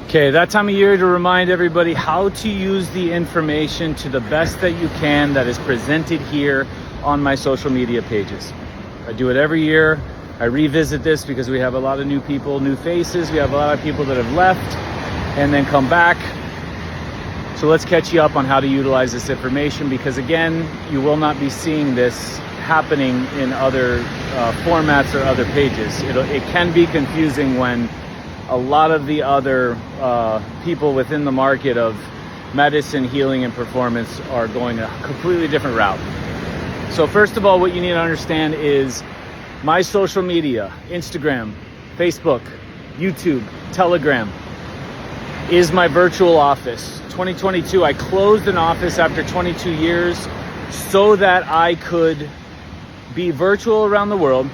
Okay, that time of year to remind everybody how to use the information to the best that you can that is presented here on my social media pages. I do it every year. I revisit this because we have a lot of new people, new faces. We have a lot of people that have left and then come back. So let's catch you up on how to utilize this information, because again, you will not be seeing this happening in other formats or other pages. It can be confusing when a lot of the other people within the market of medicine, healing, and performance are going a completely different route. So first of all, what you need to understand is my social media, Instagram, Facebook, YouTube, Telegram, is my virtual office. 2022, I closed an office after 22 years so that I could be virtual around the world,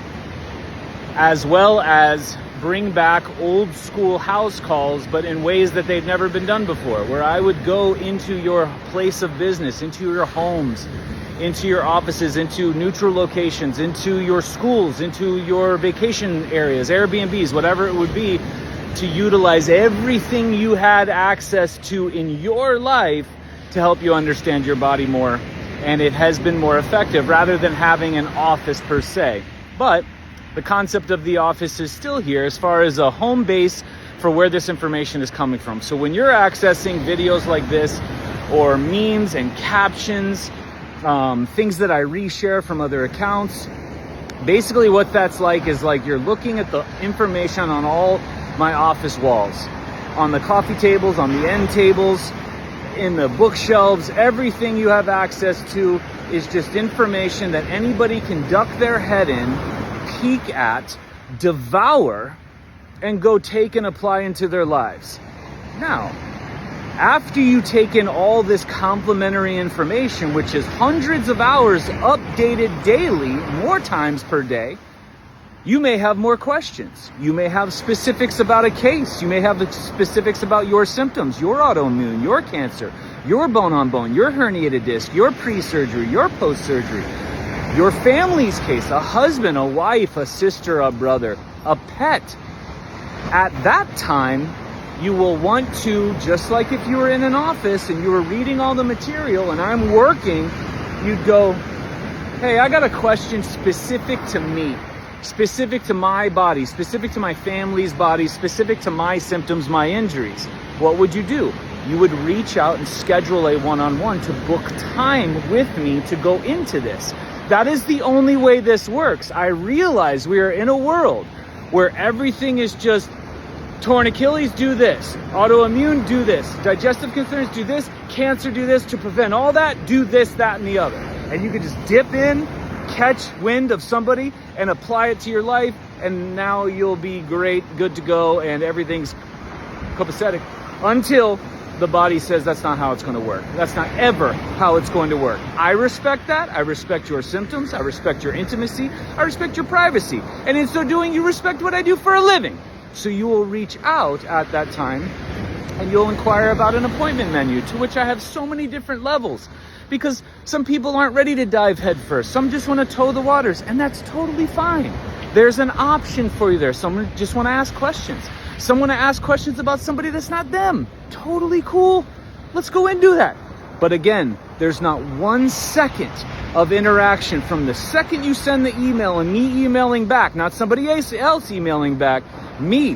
as well as bring back old school house calls, but in ways that they've never been done before, where I would go into your place of business, into your homes, into your offices, into neutral locations, into your schools, into your vacation areas, Airbnbs, whatever it would be, to utilize everything you had access to in your life to help you understand your body more. And it has been more effective rather than having an office per se. But the concept of the office is still here as far as a home base for where this information is coming from. So when you're accessing videos like this, or memes and captions, things that I reshare from other accounts, basically what that's like is like you're looking at the information on all my office walls, on the coffee tables, on the end tables, in the bookshelves. Everything you have access to is just information that anybody can duck their head in, peek at, devour, and go take and apply into their lives. Now, after you take in all this complementary information, which is hundreds of hours updated daily, more times per day, you may have more questions. You may have specifics about a case. You may have specifics about your symptoms, your autoimmune, your cancer, your bone on bone, your herniated disc, your pre-surgery, your post-surgery, your family's case, a husband, a wife, a sister, a brother, a pet. At that time, you will want to, just like if you were in an office and you were reading all the material and I'm working, you'd go, hey, I got a question specific to me, specific to my body, specific to my family's body, specific to my symptoms, my injuries. What would you do? You would reach out and schedule a one-on-one to book time with me to go into this. That is the only way this works. I realize we are in a world where everything is just torn Achilles, do this, autoimmune, do this, digestive concerns, do this, cancer, do this, to prevent all that, do this, that, and the other. And you can just dip in, catch wind of somebody and apply it to your life, and now you'll be great, good to go, and everything's copacetic until the body says that's not how it's going to work. That's not ever how it's going to work. I respect that. I respect your symptoms. I respect your intimacy. I respect your privacy. And in so doing, you respect what I do for a living. So you will reach out at that time and you'll inquire about an appointment menu, to which I have so many different levels, because some people aren't ready to dive head first. Some just want to toe the waters, and that's totally fine. There's an option for you there. Some just want to ask questions. Some want to ask questions about somebody that's not them. Totally cool. Let's go and do that. But again, there's not 1 second of interaction from the second you send the email and me emailing back, not somebody else emailing back, me,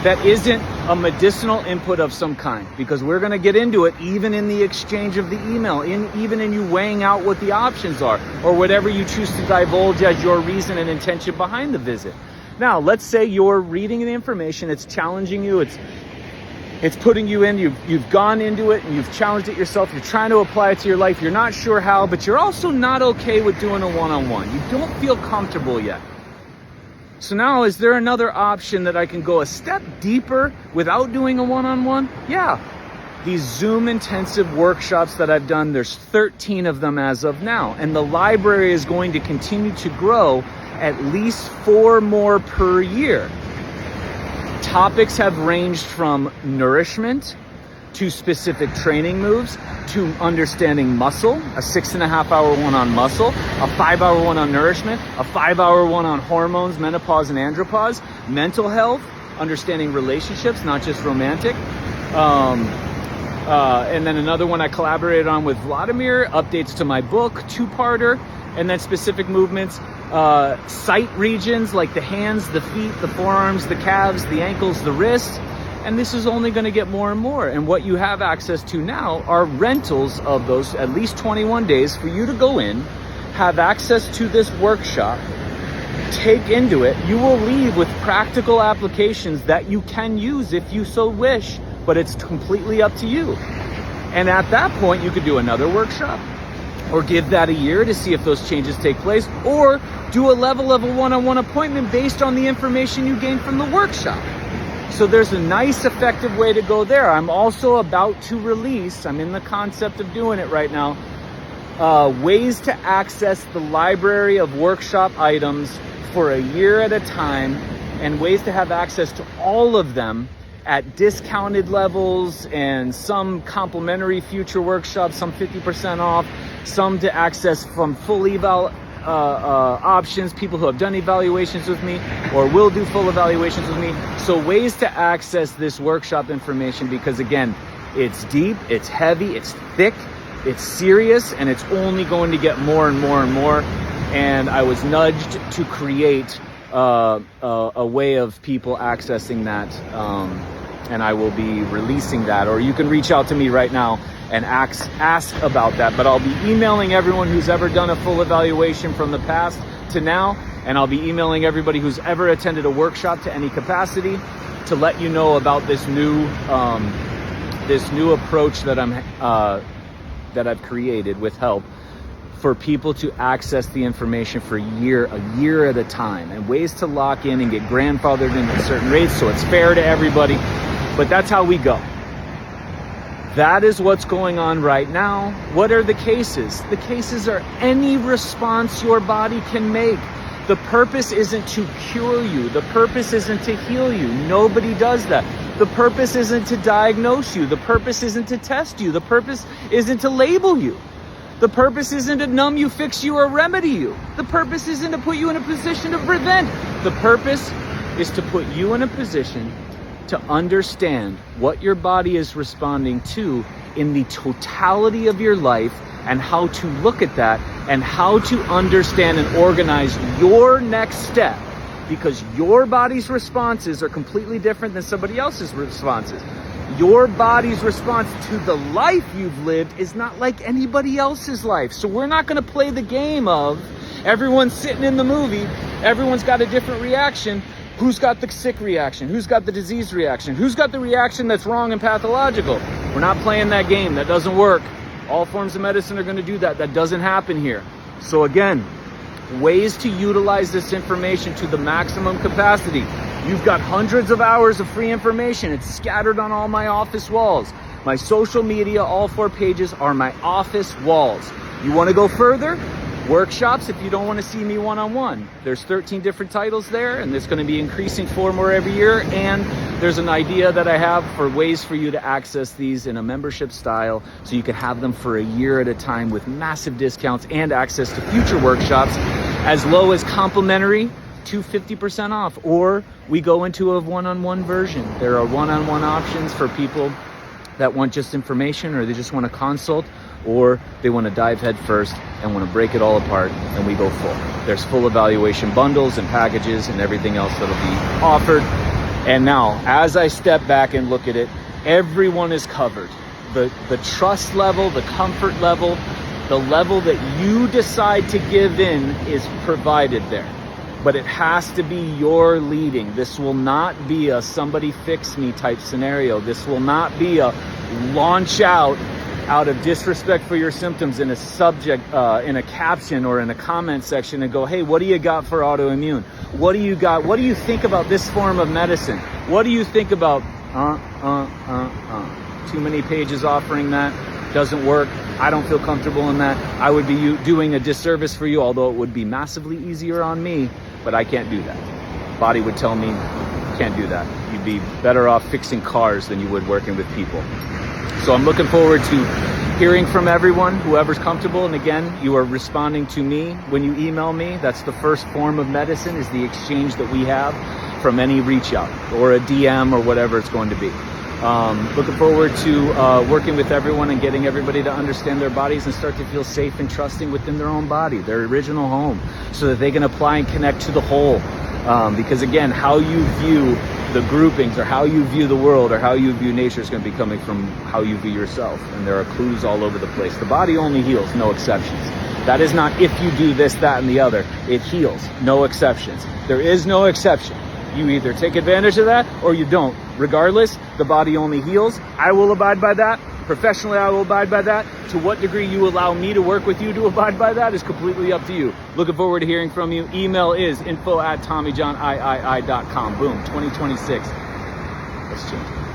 that isn't a medicinal input of some kind, because we're going to get into it even in the exchange of the email, even in you weighing out what the options are, or whatever you choose to divulge as your reason and intention behind the visit. Now, let's say you're reading the information, it's challenging you, it's putting you in, you've gone into it and you've challenged it yourself, you're trying to apply it to your life, you're not sure how, but you're also not okay with doing a one-on-one. You don't feel comfortable yet. So now, is there another option that I can go a step deeper without doing a one-on-one? Yeah. These Zoom intensive workshops that I've done, there's 13 of them as of now. And the library is going to continue to grow, at least 4 more per year. Topics have ranged from nourishment to specific training moves, to understanding muscle, a 6.5-hour one on muscle, a 5-hour one on nourishment, a 5-hour one on hormones, menopause and andropause, mental health, understanding relationships, not just romantic. And then another one I collaborated on with Vladimir, updates to my book, two-parter, and then specific movements, sight regions like the hands, the feet, the forearms, the calves, the ankles, the wrists. And this is only going to get more and more. And what you have access to now are rentals of those at least 21 days for you to go in, have access to this workshop, take into it. You will leave with practical applications that you can use if you so wish, but it's completely up to you. And at that point, you could do another workshop or give that a year to see if those changes take place, or do a level of a one-on-one appointment based on the information you gain from the workshop. So there's a nice, effective way to go there. I'm also about to release, I'm in the concept of doing it right now, ways to access the library of workshop items for a year at a time, and ways to have access to all of them at discounted levels, and some complimentary future workshops, some 50% off, some to access from full eval options, people who have done evaluations with me or will do full evaluations with me. So ways to access this workshop information, because again, it's deep, it's heavy, it's thick, it's serious, and it's only going to get more and more and more. And I was nudged to create a way of people accessing that, and I will be releasing that. Or you can reach out to me right now and ask about that. But I'll be emailing everyone who's ever done a full evaluation from the past to now, and I'll be emailing everybody who's ever attended a workshop to any capacity to let you know about this new approach that I've created with help for people to access the information for a year at a time, and ways to lock in and get grandfathered in at certain rates so it's fair to everybody. But that's how we go. That is what's going on right now. What are the cases? The cases are any response your body can make. The purpose isn't to cure you. The purpose isn't to heal you. Nobody does that. The purpose isn't to diagnose you. The purpose isn't to test you. The purpose isn't to label you. The purpose isn't to numb you, fix you, or remedy you. The purpose isn't to put you in a position to prevent. The purpose is to put you in a position to understand what your body is responding to in the totality of your life, and how to look at that, and how to understand and organize your next step, because your body's responses are completely different than somebody else's responses. Your body's response to the life you've lived is not like anybody else's life. So we're not going to play the game of everyone's sitting in the movie, everyone's got a different reaction. Who's got the sick reaction? Who's got the disease reaction? Who's got the reaction that's wrong and pathological? We're not playing that game. That doesn't work. All forms of medicine are going to do that. That doesn't happen here. So again, ways to utilize this information to the maximum capacity. You've got hundreds of hours of free information. It's scattered on all my office walls. My social media, all 4 pages are my office walls. You want to go further? Workshops, if you don't want to see me one-on-one. There's 13 different titles there, and it's going to be increasing 4 more every year. And there's an idea that I have for ways for you to access these in a membership style, so you can have them for a year at a time with massive discounts and access to future workshops as low as complimentary to 50% off. Or we go into a one-on-one version. There are one-on-one options for people that want just information, or they just want to consult, or they want to dive head first and want to break it all apart, and we go full. There's full evaluation bundles and packages and everything else that'll be offered. And now, as I step back and look at it, everyone is covered. The trust level, the comfort level, the level that you decide to give in is provided there. But it has to be your leading. This will not be a somebody fix me type scenario. This will not be a launch out of disrespect for your symptoms in a subject, in a caption or in a comment section, and go, hey, what do you got for autoimmune? What do you got? What do you think about this form of medicine? What do you think about, Too many pages offering that. Doesn't work. I don't feel comfortable in that. I would be doing a disservice for you, although it would be massively easier on me, but I can't do that. Body would tell me, can't do that. You'd be better off fixing cars than you would working with people. So I'm looking forward to hearing from everyone, whoever's comfortable. And again, you are responding to me when you email me. That's the first form of medicine, is the exchange that we have from any reach out or a DM or whatever it's going to be. Looking forward to working with everyone and getting everybody to understand their bodies and start to feel safe and trusting within their own body, their original home, so that they can apply and connect to the whole. Because again, how you view the groupings or how you view the world or how you view nature is going to be coming from how you view yourself. And there are clues all over the place. The body only heals, no exceptions. That is not if you do this, that, and the other. It heals, no exceptions. There is no exception. You either take advantage of that or you don't. Regardless, the body only heals. I will abide by that. Professionally, I will abide by that. To what degree you allow me to work with you to abide by that is completely up to you. Looking forward to hearing from you. Email is info@TommyJohnIII.com. Boom, 2026. Let's change it.